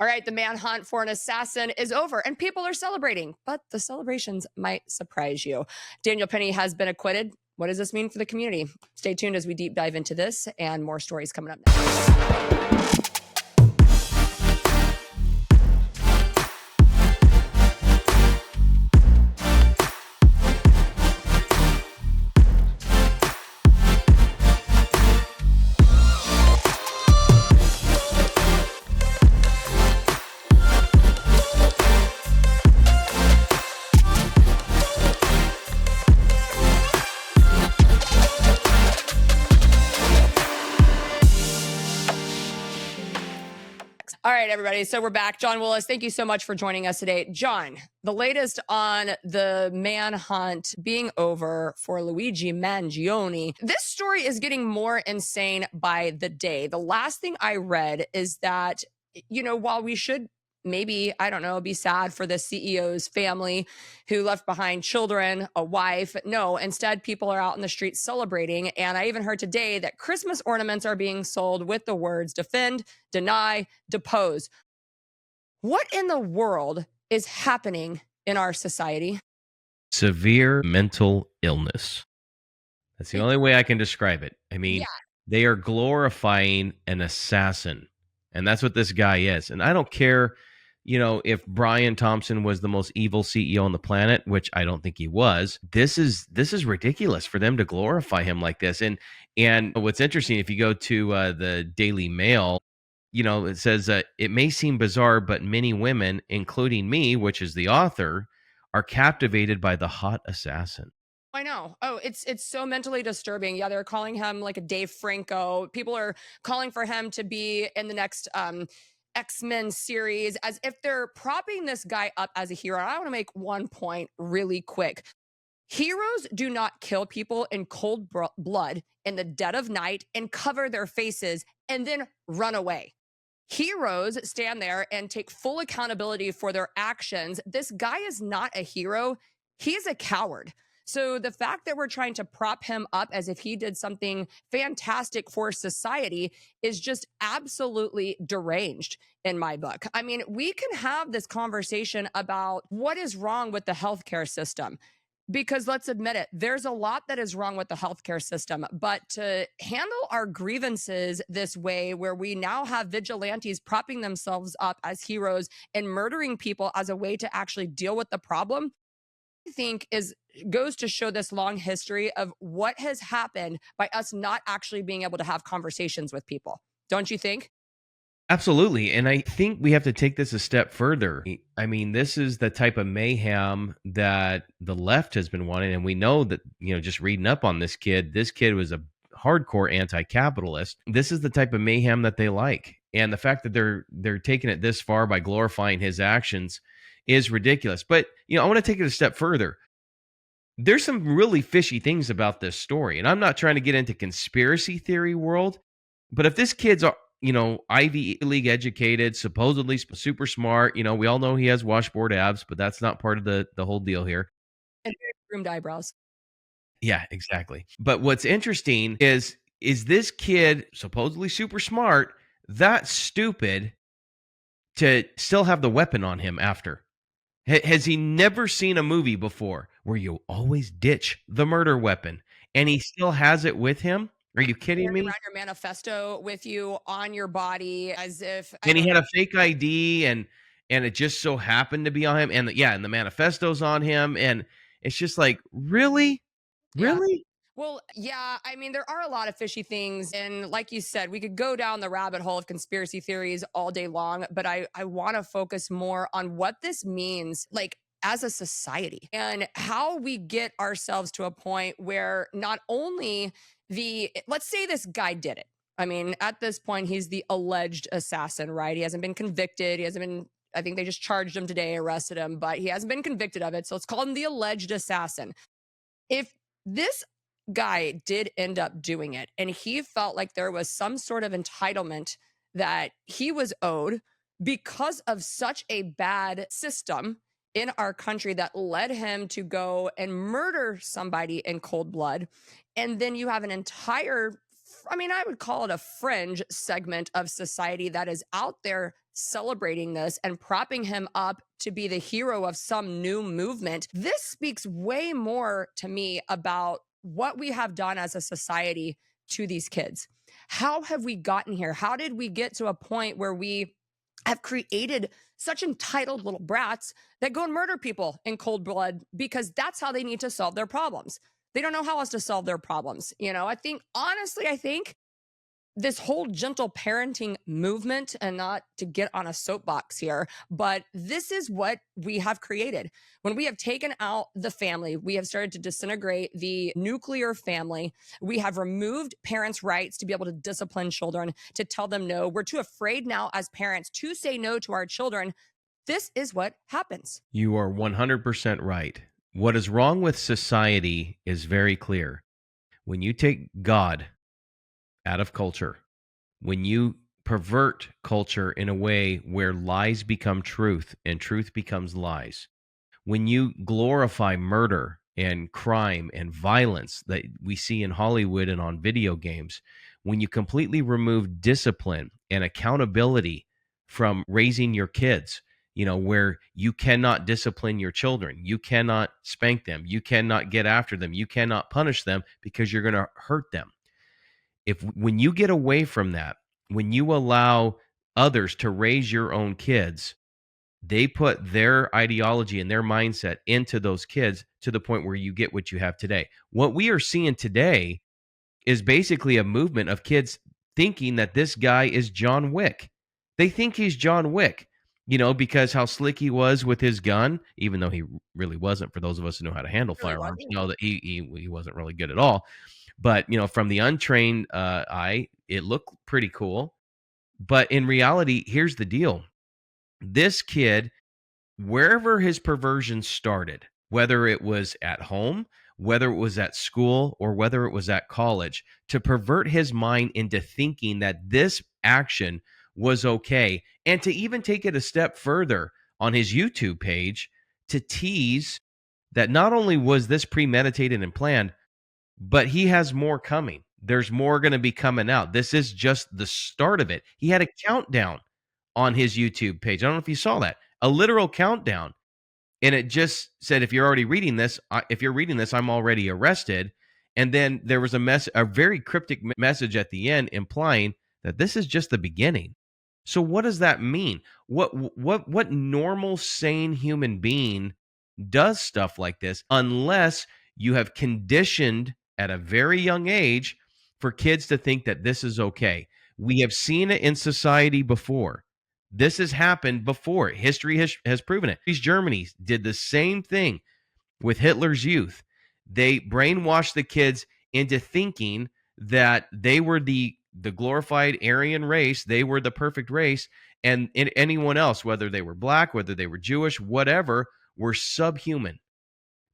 All right, the manhunt for an assassin is over and people are celebrating, but the celebrations might surprise you. Daniel Penny has been acquitted. What does this mean for the community? Stay tuned as we deep dive into this and more stories coming up next. All right, everybody. So we're back. John Willis, thank you so much for joining us today. John, the latest on the manhunt being over for Luigi Mangione. This story is getting more insane by the day. The last thing I read is that, while we should maybe, I don't know, be sad for the CEO's family who left behind children, a wife. No, instead, people are out in the streets celebrating. And I even heard today that Christmas ornaments are being sold with the words defend, deny, depose. What in the world is happening in our society? Severe mental illness. That's the only way I can describe it. I mean, They are glorifying an assassin. And that's what this guy is. And I don't care, if Brian Thompson was the most evil CEO on the planet, which I don't think he was. This is ridiculous for them to glorify him like this. And what's interesting, if you go to the Daily Mail, it says it may seem bizarre, but many women, including me, which is the author, are captivated by the hot assassin. I know. Oh, it's so mentally disturbing. Yeah, they're calling him like a Dave Franco. People are calling for him to be in the next X-Men series, as if they're propping this guy up as a hero. I want to make one point really quick. Heroes do not kill people in cold blood in the dead of night and cover their faces and then run away. Heroes stand there and take full accountability for their actions. This guy is not a hero. He's a coward. So the fact that we're trying to prop him up as if he did something fantastic for society is just absolutely deranged in my book. I mean, we can have this conversation about what is wrong with the healthcare system. Because let's admit it, there's a lot that is wrong with the healthcare system. But to handle our grievances this way, where we now have vigilantes propping themselves up as heroes and murdering people as a way to actually deal with the problem, I think goes to show this long history of what has happened by us not actually being able to have conversations with people. Don't you think? Absolutely. And I think we have to take this a step further. I mean, this is the type of mayhem that the left has been wanting. And we know that, just reading up on this kid was a hardcore anti-capitalist. This is the type of mayhem that they like. And the fact that they're taking it this far by glorifying his actions is ridiculous. But, I want to take it a step further. There's some really fishy things about this story. And I'm not trying to get into conspiracy theory world, but if this kid's Ivy League educated, supposedly super smart. We all know he has washboard abs, but that's not part of the whole deal here. And groomed eyebrows. Yeah, exactly. But what's interesting is this kid supposedly super smart, that stupid to still have the weapon on him after? Has he never seen a movie before where you always ditch the murder weapon and he still has it with him? Are you kidding me? Around your manifesto with you on your body as if. And he had a fake ID and it just so happened to be on him. And the manifesto's on him. And it's just like, really? Really? Well, yeah, I mean, there are a lot of fishy things. And like you said, we could go down the rabbit hole of conspiracy theories all day long. But I want to focus more on what this means, like, as a society and how we get ourselves to a point where not only let's say this guy did it. I mean, at this point, he's the alleged assassin, right? He hasn't been convicted. I think they just charged him today, arrested him, but he hasn't been convicted of it. So let's call him the alleged assassin. If this guy did end up doing it and he felt like there was some sort of entitlement that he was owed because of such a bad system in our country that led him to go and murder somebody in cold blood. And then you have an entire, I would call it a fringe segment of society that is out there celebrating this and propping him up to be the hero of some new movement. This speaks way more to me about what we have done as a society to these kids. How have we gotten here? How did we get to a point where we have created such entitled little brats that go and murder people in cold blood because that's how they need to solve their problems? They don't know how else to solve their problems. I think, honestly, I think this whole gentle parenting movement, and not to get on a soapbox here, but this is what we have created. When we have taken out the family, we have started to disintegrate the nuclear family. We have removed parents' rights to be able to discipline children, to tell them no. We're too afraid now as parents to say no to our children. This is what happens. You are 100% right. What is wrong with society is very clear. When you take God out of culture, when you pervert culture in a way where lies become truth and truth becomes lies, when you glorify murder and crime and violence that we see in Hollywood and on video games, when you completely remove discipline and accountability from raising your kids, where you cannot discipline your children, you cannot spank them, you cannot get after them, you cannot punish them because you're going to hurt them. When you get away from that, when you allow others to raise your own kids, they put their ideology and their mindset into those kids to the point where you get what you have today. What we are seeing today is basically a movement of kids thinking that this guy is John Wick. They think he's John Wick, because how slick he was with his gun, even though he really wasn't. For those of us who know how to handle Really firearms, wasn't. know that he wasn't really good at all. But, from the untrained eye, it looked pretty cool. But in reality, here's the deal. This kid, wherever his perversion started, whether it was at home, whether it was at school, or whether it was at college, to pervert his mind into thinking that this action was okay, and to even take it a step further on his YouTube page to tease that not only was this premeditated and planned, but he has more coming. There's more going to be coming out. This is just the start of it. He had a countdown on his YouTube page. I don't know if you saw that. A literal countdown. And it just said, if you're reading this, I'm already arrested. And then there was a very cryptic message at the end implying that this is just the beginning. So what does that mean? What normal, sane human being does stuff like this unless you have conditioned at a very young age for kids to think that this is okay? We have seen it in society before. This has happened before. History has proven it. Germany did the same thing with Hitler's youth. They brainwashed the kids into thinking that they were the glorified Aryan race. They were the perfect race. And anyone else, whether they were black, whether they were Jewish, whatever, were subhuman.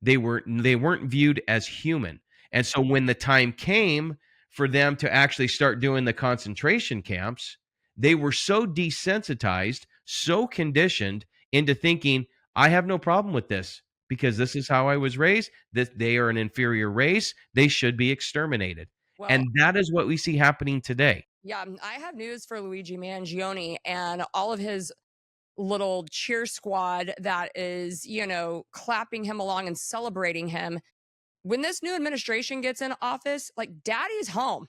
They weren't viewed as human. And so when the time came for them to actually start doing the concentration camps, they were so desensitized, so conditioned into thinking, I have no problem with this because this is how I was raised, that they are an inferior race. They should be exterminated. Well, And that is what we see happening today. yeah, I have news for Luigi Mangione and all of his little cheer squad that is, clapping him along and celebrating him. When this new administration gets in office, like, daddy's home.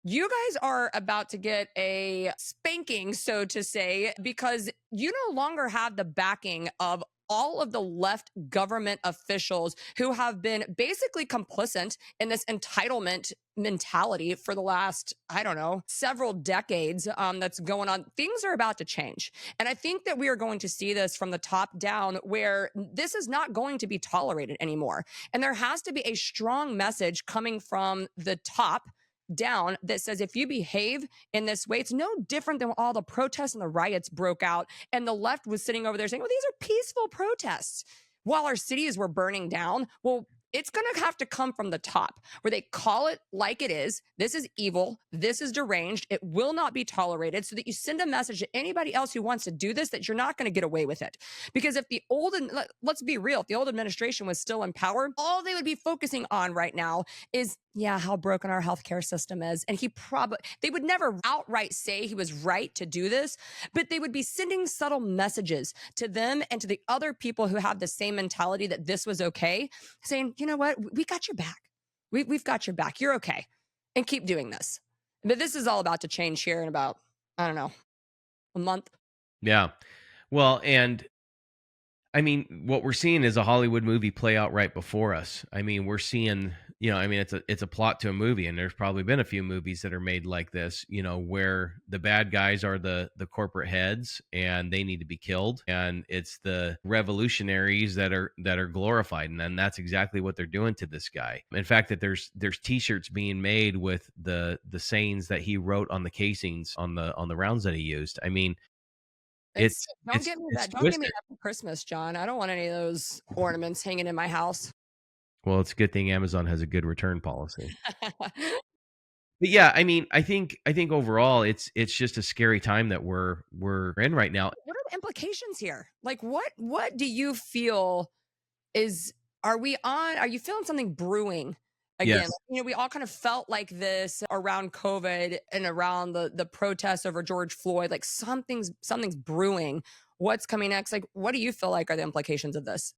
You guys are about to get a spanking, so to say, because you no longer have the backing of all of the left government officials who have been basically complicit in this entitlement mentality for the last, I don't know, several decades that's going on. Things are about to change. And I think that we are going to see this from the top down, where this is not going to be tolerated anymore. And there has to be a strong message coming from the top down that says, if you behave in this way, it's no different than when all the protests and the riots broke out and the left was sitting over there saying, well, these are peaceful protests while our cities were burning down. Well, It's going to have to come from the top where they call it like it is. This is evil. This is deranged. It will not be tolerated, so that you send a message to anybody else who wants to do this that you're not going to get away with it. Because if the old, let's be real, if the old administration was still in power, all they would be focusing on right now is, yeah, how broken our healthcare system is. And they would never outright say he was right to do this, but they would be sending subtle messages to them and to the other people who have the same mentality that this was okay, saying, you know what, we got your back. We've got your back. You're okay. And keep doing this. But this is all about to change here in about, I don't know, a month. Yeah. Well, and I mean, what we're seeing is a Hollywood movie play out right before us. I mean, we're seeing, I mean, it's a plot to a movie, and there's probably been a few movies that are made like this, where the bad guys are the corporate heads and they need to be killed, and it's the revolutionaries that are glorified, and then that's exactly what they're doing to this guy. In fact, that there's T-shirts being made with the sayings that he wrote on the casings on the rounds that he used. I mean, It's it's don't it's get me it's that. Don't get me twisted. that for Christmas, John. I don't want any of those ornaments hanging in my house. Well, it's a good thing Amazon has a good return policy. But yeah, I mean, I think overall it's just a scary time that we're in right now. What are the implications here? Like, what do you feel is are you feeling something brewing again? Yes. We all kind of felt like this around COVID and around the protests over George Floyd. Like something's brewing. What's coming next? Like, what do you feel like are the implications of this?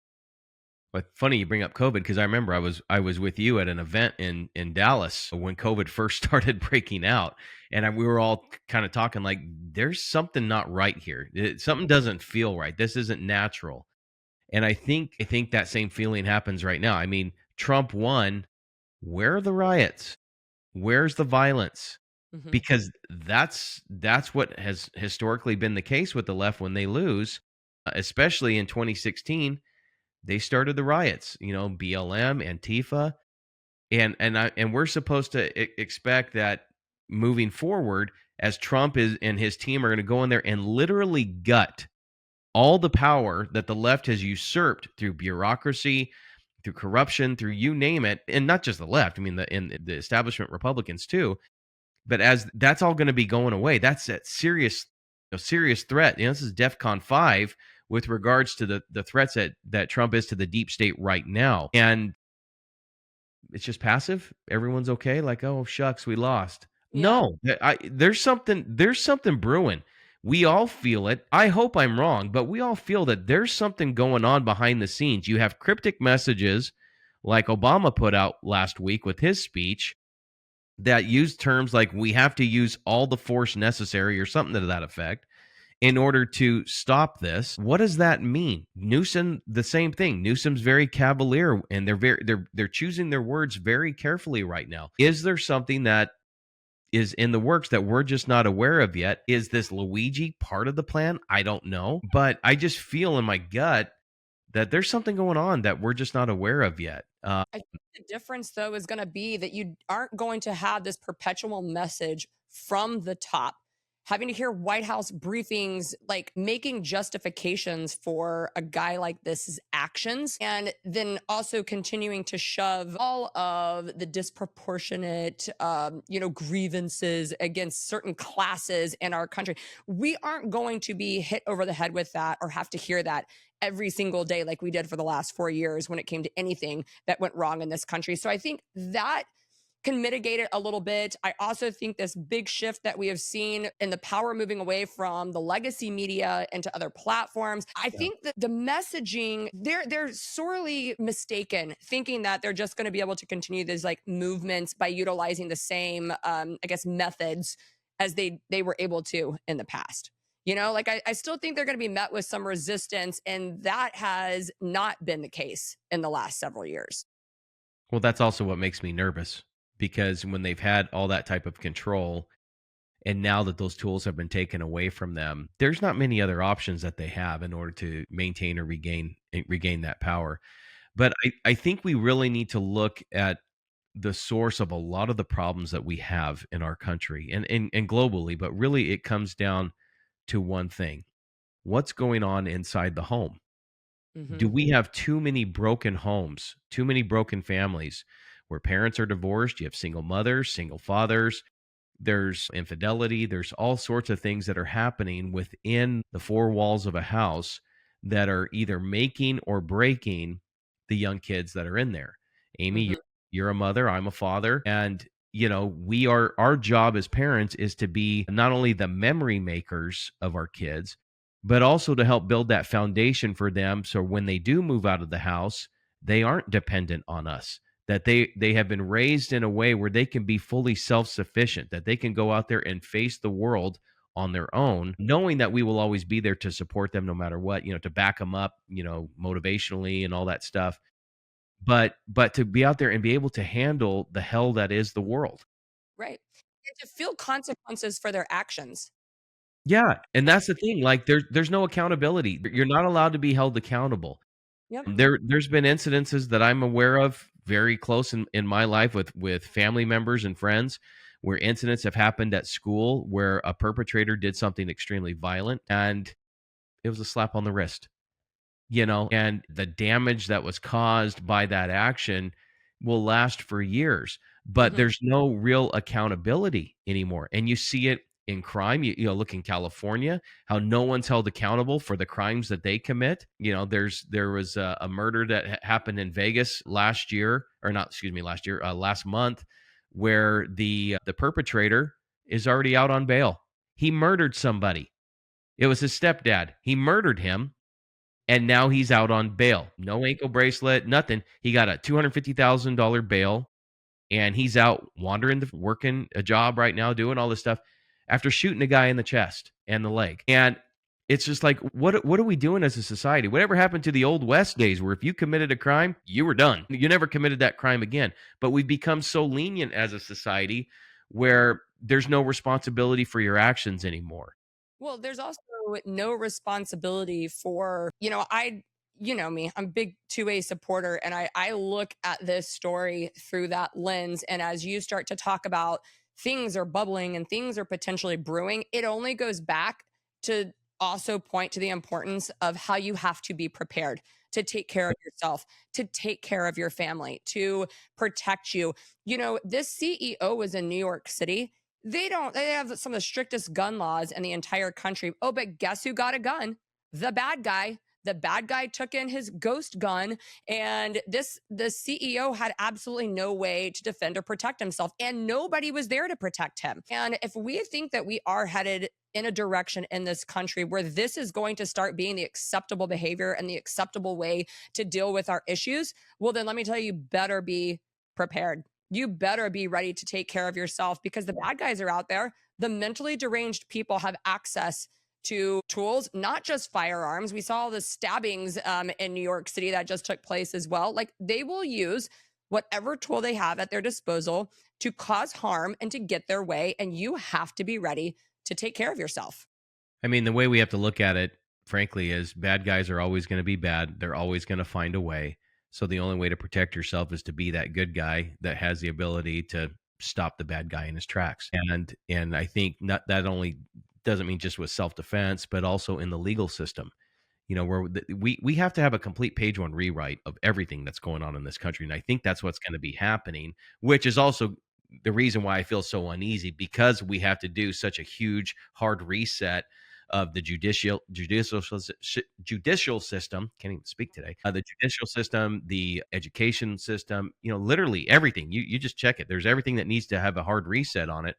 But funny you bring up COVID because I remember I was with you at an event in Dallas when COVID first started breaking out, and we were all kind of talking like, "There's something not right here. Something doesn't feel right. This isn't natural." And I think that same feeling happens right now. I mean, Trump won. Where are the riots? Where's the violence? Hmm. Because that's what has historically been the case with the left when they lose, especially in 2016. They started the riots, BLM, Antifa, and we're supposed to expect that moving forward, as Trump is and his team are going to go in there and literally gut all the power that the left has usurped through bureaucracy, through corruption, through you name it, and not just the left. I mean, the establishment Republicans too. But as that's all going to be going away, that's a serious, serious threat. This is DEFCON 5 with regards to the threats that Trump is to the deep state right now. And it's just passive. Everyone's okay. Like, oh shucks, we lost. Yeah. No, there's something brewing. We all feel it. I hope I'm wrong, but we all feel that there's something going on behind the scenes. You have cryptic messages like Obama put out last week with his speech that use terms like we have to use all the force necessary or something to that effect in order to stop this. What does that mean? Newsom, the same thing. Newsom's very cavalier, and they're choosing their words very carefully right now. Is there something that is in the works that we're just not aware of yet? Is this Luigi part of the plan? I don't know, but I just feel in my gut that there's something going on that we're just not aware of yet. I think the difference, though, is going to be that you aren't going to have this perpetual message from the top. Having to hear White House briefings, like making justifications for a guy like this's actions, and then also continuing to shove all of the disproportionate, grievances against certain classes in our country. We aren't going to be hit over the head with that or have to hear that every single day like we did for the last 4 years when it came to anything that went wrong in this country. So I think that can mitigate it a little bit. I also think this big shift that we have seen in the power moving away from the legacy media into other platforms. I think that the messaging, they're sorely mistaken, thinking that they're just going to be able to continue these like movements by utilizing the same, I guess, methods as they were able to in the past. Like I still think they're going to be met with some resistance, and that has not been the case in the last several years. Well, that's also what makes me nervous because when they've had all that type of control and now that those tools have been taken away from them, there's not many other options that they have in order to maintain or regain that power. But I think we really need to look at the source of a lot of the problems that we have in our country and globally, but really it comes down to one thing. What's going on inside the home? Hmm. Do we have too many broken homes, too many broken families where parents are divorced? You have single mothers, single fathers, there's infidelity, there's all sorts of things that are happening within the four walls of a house that are either making or breaking the young kids that are in there. Amy, Hmm. you're a mother, I'm a father, and we are our job as parents is to be not only the memory makers of our kids, but also to help build that foundation for them so when they do move out of the house, they aren't dependent on us, that they have been raised in a way where they can be fully self-sufficient, that they can go out there and face the world on their own, knowing that we will always be there to support them no matter what, to back them up, motivationally and all that stuff. But to be out there and be able to handle the hell that is the world. Right. And to feel consequences for their actions. Yeah, and that's the thing, like, there's no accountability. You're not allowed to be held accountable. Yep. There's been incidences that I'm aware of very close in my life with family members and friends where incidents have happened at school where a perpetrator did something extremely violent and it was a slap on the wrist, and the damage that was caused by that action will last for years, but Hmm. there's no real accountability anymore. And you see it in crime. Look in California, how no one's held accountable for the crimes that they commit. There was a murder that happened in Vegas last year, or not, excuse me, last year, last month, where the perpetrator is already out on bail. He murdered somebody. It was his stepdad. He murdered him and now he's out on bail. No ankle bracelet, nothing. He got a $250,000 bail, and he's out wandering, working a job right now, doing all this stuff after shooting a guy in the chest and the leg. And it's just like, what are we doing as a society? Whatever happened to the old West days where if you committed a crime, you were done. You never committed that crime again. But we've become so lenient as a society where there's no responsibility for your actions anymore. Well, there's also no responsibility for, you know me, I'm a big 2A supporter. And I look at this story through that lens. And as you start to talk about things are bubbling and things are potentially brewing, it only goes back to also point to the importance of how you have to be prepared to take care of yourself, to take care of your family, to protect you. This CEO was in New York City. They have some of the strictest gun laws in the entire country. Oh, but guess who got a gun? The bad guy. The bad guy took in his ghost gun, and the CEO had absolutely no way to defend or protect himself, and nobody was there to protect him. And if we think that we are headed in a direction in this country where this is going to start being the acceptable behavior and the acceptable way to deal with our issues, well, then let me tell you, you better be prepared. You better be ready to take care of yourself because the bad guys are out there. The mentally deranged people have access to tools, not just firearms. We saw the stabbings in New York City that just took place as well. Like they will use whatever tool they have at their disposal to cause harm and to get their way. And you have to be ready to take care of yourself. I mean, the way we have to look at it, frankly, is bad guys are always going to be bad. They're always going to find a way. So the only way to protect yourself is to be that good guy that has the ability to stop the bad guy in his tracks. And I think not that only doesn't mean just with self defense, but also in the legal system. Where we have to have a complete page one rewrite of everything that's going on in this country, and I think that's what's going to be happening, which is also the reason why I feel so uneasy because we have to do such a huge hard reset of the judicial system. Can't even speak today. The judicial system, the education system, literally everything. You just check it. There's everything that needs to have a hard reset on it.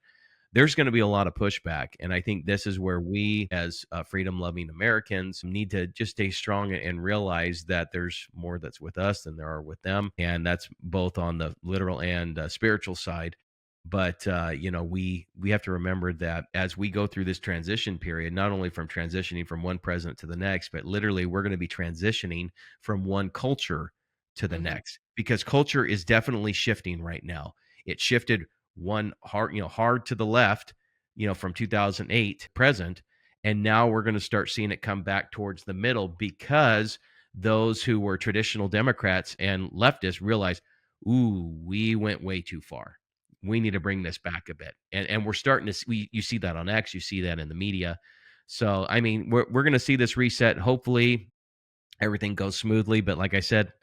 There's going to be a lot of pushback. And I think this is where we, as freedom loving Americans, need to just stay strong and realize that there's more that's with us than there are with them. And that's both on the literal and spiritual side. But we have to remember that as we go through this transition period, not only from transitioning from one president to the next, but literally we're going to be transitioning from one culture to the Mhm. next because culture is definitely shifting right now. It shifted hard to the left, from 2008 present, and now we're going to start seeing it come back towards the middle because those who were traditional Democrats and leftists realize, ooh, we went way too far. We need to bring this back a bit, and we're starting to see, you see that on X, you see that in the media. So I mean, we're going to see this reset hopefully everything goes smoothly. But like I said,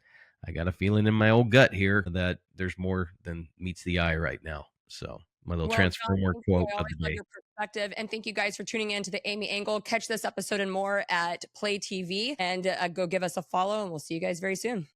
I got a feeling in my old gut here that there's more than meets the eye right now. So my little Well, John, Transformer thank you. quote I of always the love day. your perspective. And thank you guys for tuning in to the Amy Angle. Catch this episode and more at Play TV and go give us a follow. And we'll see you guys very soon.